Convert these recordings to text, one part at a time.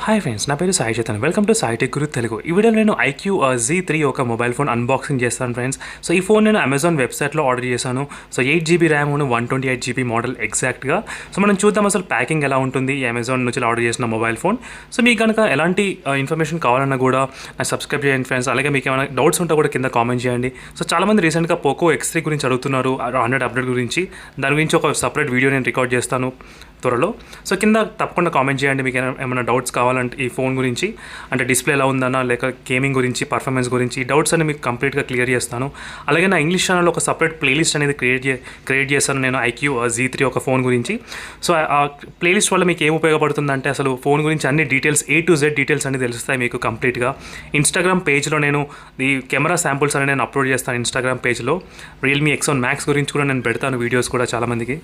Hi friends, నా పేరు Sai Chaitanya. Welcome to Sai tech Guru Telugu. ఈ వీడియోలో నేను iQOO Z3 ఒక మొబైల్ ఫోన్ అన్బాక్సింగ్ చేస్తాను ఫ్రెండ్స్. సో ఈ ఫోన్ నేను అమెజాన్ వెబ్సైట్లో ఆర్డర్ చేశాను. So 8GB RAM 128GB model ఎగ్జాక్ట్గా. సో మనం చూద్దాం అసలు ప్యాకింగ్ ఎలా ఉంటుంది ఈ అమెజాన్ నుంచి ఆర్డర్ చేసిన మొబైల్ ఫోన్. సో మీకు కనుక ఎలాంటి ఇన్ఫర్మేషన్ కావాలన్నా కూడా నాకు సబ్స్క్రైబ్ చేయండి ఫ్రెండ్స్. అలాగే మీకు ఏమైనా డౌట్స్ ఉంటే కూడా కింద కామెంట్ చేయండి. సో చాలామంది రీసెంట్గా పోకో X3 గురించి అడుగుతున్నారు, 100 అప్డేట్ గురించి. దాని గురించి ఒక సపరేట్ వీడియో నేను రికార్డ్ చేస్తాను త్వరలో. సో కింద తప్పకుండా కామెంట్ చేయండి మీకు ఏమైనా డౌట్స్ కావాలంటే ఈ ఫోన్ గురించి, అంటే డిస్ప్లే ఎలా ఉందన్నా లేక గేమింగ్ గురించి, పర్ఫార్మెన్స్ గురించి, ఈ డౌట్స్ అన్ని మీకు కంప్లీట్గా క్లియర్ చేస్తాను. అలాగే నా ఇంగ్లీష్ ఛానల్లో ఒక సపరేట్ ప్లేలిస్ట్ అనేది క్రియేట్ చేస్తాను నేను iQOO Z3 ఒక ఫోన్ గురించి. సో ఆ ప్లేలిస్ట్ వల్ల మీకు ఏం ఉపయోగపడుతుందంటే అసలు ఫోన్ గురించి అన్ని details A to Z details అన్ని తెలుస్తాయి మీకు కంప్లీట్గా. ఇన్స్టాగ్రామ్ పేజ్లో నేను ఈ కెమెరా శాంపుల్స్ అని నేను అప్లోడ్ చేస్తాను. ఇన్స్టాగ్రామ్ పేజ్లో Realme X1 Max గురించి కూడా నేను పెడతాను వీడియోస్ కూడా చాలామందికి.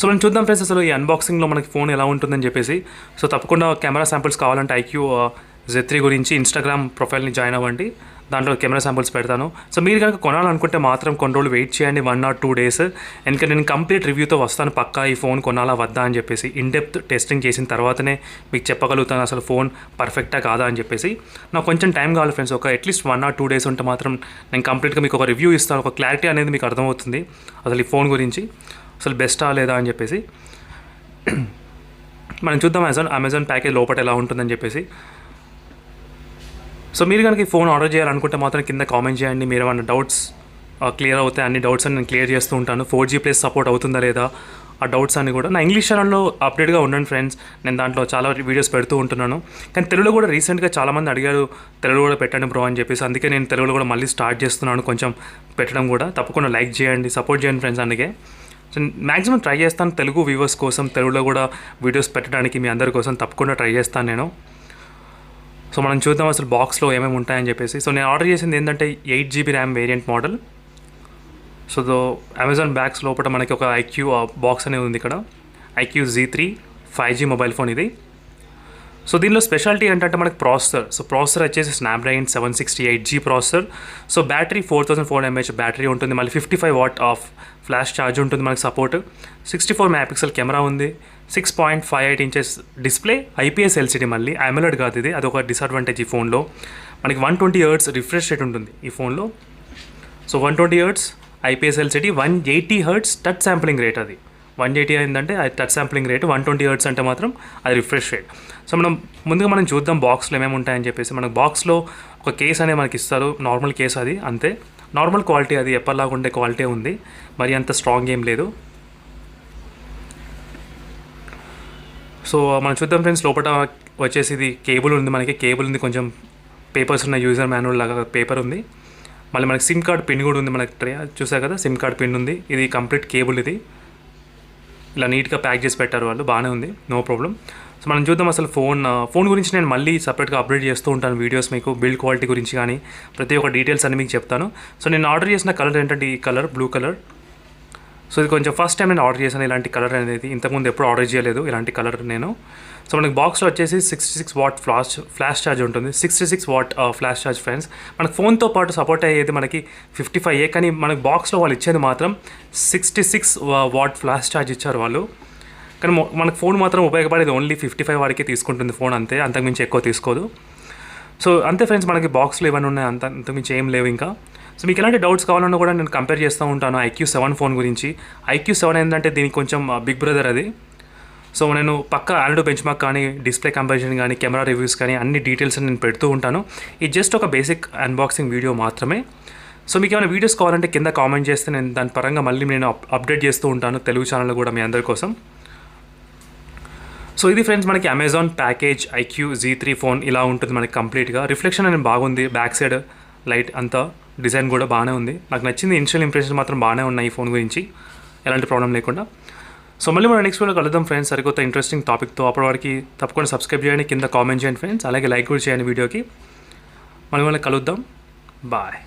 సో మనం చూద్దాం ఫ్రెండ్స్ అసలు ఈ అన్బాక్సింగ్లో మనకి ఫోన్ ఎలా ఉంటుందని చెప్పేసి. సో తప్పకుండా కెమెరా శాంపుల్స్ కావాలంటే iQOO Z3 గురించి ఇన్స్టాగ్రామ్ ప్రొఫైల్ని జాయిన్ అవ్వండి, దాంట్లో కెమెరా శాంపుల్స్ పెడతాను. సో మీరు కనుక కొనాలనుకుంటే మాత్రం కొన్ని రోజులు వెయిట్ చేయండి, 1 or 2 days. ఎందుకంటే నేను కంప్లీట్ రివ్యూతో వస్తాను పక్కా ఈ ఫోన్ కొనాలా వద్దా అని చెప్పేసి. ఇన్డెప్త్ టెస్టింగ్ చేసిన తర్వాతనే మీకు చెప్పగలుగుతాను అసలు ఫోన్ పర్ఫెక్టా కాదా అని చెప్పేసి. నాకు కొంచెం టైం కావాలి ఫ్రెండ్స్, ఒక అట్లీస్ట్ 1 or 2 days ఉంటే మాత్రం నేను కంప్లీట్గా మీకు ఒక రివ్యూ ఇస్తాను, ఒక క్లారిటీ అనేది మీకు అర్థమవుతుంది అసలు ఈ ఫోన్ గురించి, అసలు బెస్టా లేదా అని చెప్పేసి. మనం చూద్దాం అమెజాన్ ప్యాకేజ్ లోపల ఎలా ఉంటుందని చెప్పేసి. సో మీరు కనుక ఈ ఫోన్ ఆర్డర్ చేయాలనుకుంటే మాత్రం కింద కామెంట్ చేయండి. మీరు ఏమైనా డౌట్స్ క్లియర్ అవుతాయి, అన్ని డౌట్స్ అని నేను క్లియర్ చేస్తూ ఉంటాను. 4G+ సపోర్ట్ అవుతుందా లేదా ఆ డౌట్స్ అన్ని కూడా నా ఇంగ్లీష్ ఛానల్లో అప్డేట్గా ఉండండి ఫ్రెండ్స్. నేను దాంట్లో చాలా వీడియోస్ పెడుతూ ఉంటున్నాను. కానీ తెలుగులో కూడా రీసెంట్గా చాలామంది అడిగారు తెలుగులో కూడా పెట్టండి బ్రో అని చెప్పేసి. అందుకే నేను తెలుగులో కూడా మళ్ళీ స్టార్ట్ చేస్తున్నాను కొంచెం పెట్టడం కూడా. తప్పకుండా లైక్ చేయండి, సపోర్ట్ చేయండి ఫ్రెండ్స్. అందుకే సో మ్యాక్సిమం ట్రై చేస్తాను తెలుగు వ్యూవర్స్ కోసం, తెలుగులో కూడా వీడియోస్ పెట్టడానికి మీ అందరి కోసం తప్పకుండా ట్రై చేస్తాను నేను. సో మనం చూద్దాం అసలు బాక్స్లో ఏమేమి ఉంటాయని చెప్పేసి. సో నేను ఆర్డర్ చేసింది ఏంటంటే 8GB RAM variant model. So Amazon bags లోపల మనకి ఒక iQOO బాక్స్ అనేది ఉంది ఇక్కడ. iQOO Z3 5G mobile phone ఇది. సో దీనిలో స్పెషాలిటీ ఏంటంటే మనకి ప్రాసెసర్. సో ప్రాసెసర్ వచ్చేసి Snapdragon 768G processor. So battery 4400 mAh battery ఉంటుంది. మళ్ళీ 55 watt ఆఫ్ ఫ్లాష్ ఛార్జ్ ఉంటుంది మనకి సపోర్ట్. 64 MP కెమెరా ఉంది. 6.58 inches డిస్ప్లే, IPS LCD, మళ్ళీ AMOLED కాదు ఇది, అదొక డిసడ్వాంటేజ్ ఈ ఫోన్లో. మనకి 120 Hz రిఫ్రెష్ రేట్ ఉంటుంది ఈ ఫోన్లో. So 120 Hz IPS LCD, 180 Hz touch sampling rate. అది 180 అయిందంటే అది టచ్ శాంప్లింగ్ రేట్, 120 Hz అంటే మాత్రం అది రిఫ్రెష్ రేట్. సో ముందుగా మనం చూద్దాం బాక్స్లో ఏమేమి ఉంటాయని చెప్పేసి. మనకు బాక్స్లో ఒక కేస్ అనేది మనకి ఇస్తారు, నార్మల్ కేస్ అది, అంతే. నార్మల్ క్వాలిటీ, అది ఎప్పటిలాగా ఉండే క్వాలిటీ ఉంది, మరి అంత స్ట్రాంగ్ ఏం లేదు. సో మనం చూద్దాం ఫ్రెండ్స్. లోపల వచ్చేసి ఇది కేబుల్ ఉంది, మనకి కేబుల్ ఉంది, కొంచెం పేపర్స్ ఉన్న యూజర్ మాన్యువల్ లాగా పేపర్ ఉంది. మళ్ళీ మనకి సిమ్ కార్డ్ పిన్ కూడా ఉంది, మనకి చూసారు కదా సిమ్ కార్డ్ పిన్ ఉంది. ఇది కంప్లీట్ కేబుల్, ఇది ఇలా నీట్గా ప్యాక్ చేసి పెట్టారు వాళ్ళు, బాగానే ఉంది, నో ప్రాబ్లం. సో మనం చూద్దాం అసలు ఫోన్ గురించి నేను మళ్ళీ సపరేట్గా అప్డేట్ చేస్తూ ఉంటాను వీడియోస్ మీకు, బిల్డ్ క్వాలిటీ గురించి కానీ ప్రతి ఒక్క డీటెయిల్స్ అన్ని మీకు చెప్తాను. సో నేను ఆర్డర్ చేసిన కలర్ ఏంటంటే ఈ కలర్, బ్లూ కలర్. సో ఇది కొంచెం ఫస్ట్ టైం నేను ఆర్డర్ చేశాను ఇలాంటి కలర్ అనేది, ఇంతకుముందు ఎప్పుడు ఆర్డర్ చేయలేదు ఇలాంటి కలర్ నేను. సో మనకి బాక్స్లో వచ్చేసి 66 watt ఫ్లాష్ ఛార్జ్ ఉంటుంది. 66 watt ఫ్లాష్ ఛార్జ్ ఫ్రెండ్స్. మనకు ఫోన్తో పాటు సపోర్ట్ అయ్యేది మనకి 55A, కానీ మనకి బాక్స్లో వాళ్ళు ఇచ్చేది మాత్రం 66 watt ఫ్లాష్ ఛార్జ్ ఇచ్చారు వాళ్ళు. కానీ మనకు ఫోన్ మాత్రం ఉపయోగపడేది ఓన్లీ 55 వరకే తీసుకుంటుంది ఫోన్, అంతే, అంతకుమించి ఎక్కువ తీసుకోదు. సో అంతే ఫ్రెండ్స్, మనకి బాక్స్లో ఇవన్నీ ఉన్నాయి, అంతకుమించి ఏం లేవు ఇంకా. సో మీకు ఎలాంటి డౌట్స్ కావాలన్నా కూడా నేను కంపేర్ చేస్తూ ఉంటాను iQOO 7 ఫోన్ గురించి. iQOO 7 ఏంటంటే దీనికి కొంచెం బిగ్ బ్రదర్ అది. సో నేను పక్క ఆల్రెడీ బెంచ్ మార్క్ కానీ, డిస్ప్లే కంపారిజన్ కానీ, కెమెరా రివ్యూస్ కానీ అన్ని డీటెయిల్స్ నేను పెడుతూ ఉంటాను. ఇది జస్ట్ ఒక బేసిక్ అన్బాక్సింగ్ వీడియో మాత్రమే. సో మీకు ఏమైనా వీడియోస్ కావాలంటే కింద కామెంట్ చేస్తే నేను దాని పరంగా మళ్ళీ నేను అప్డేట్ చేస్తూ ఉంటాను తెలుగు ఛానల్లో కూడా మీ అందరి కోసం. సో ఇది ఫ్రెండ్స్ మనకి Amazon package iQOO Z3 phone ఇలా ఉంటుంది మనకి కంప్లీట్గా. రిఫ్లెక్షన్ అనేది బాగుంది, బ్యాక్ సైడ్ లైట్ అంతా డిజైన్ కూడా బాగానే ఉంది, నాకు నచ్చింది. ఇనిషియల్ ఇంప్రెషన్స్ మాత్రం బాగానే ఉన్నాయి ఈ ఫోన్ గురించి, ఎలాంటి ప్రాబ్లం లేకుండా. సో మళ్ళీ మనం నెక్స్ట్ వీడియో కలుద్దాం ఫ్రెండ్స్ సరికొత్త ఇంట్రెస్టింగ్ టాపిక్తో. అప్పటి వరకు తప్పకుండా సబ్స్క్రైబ్ చేయండి, కింద కామెంట్ చేయండి ఫ్రెండ్స్, అలాగే లైక్ కూడా చేయండి వీడియోకి. మళ్ళీ కలుద్దాం, బాయ్.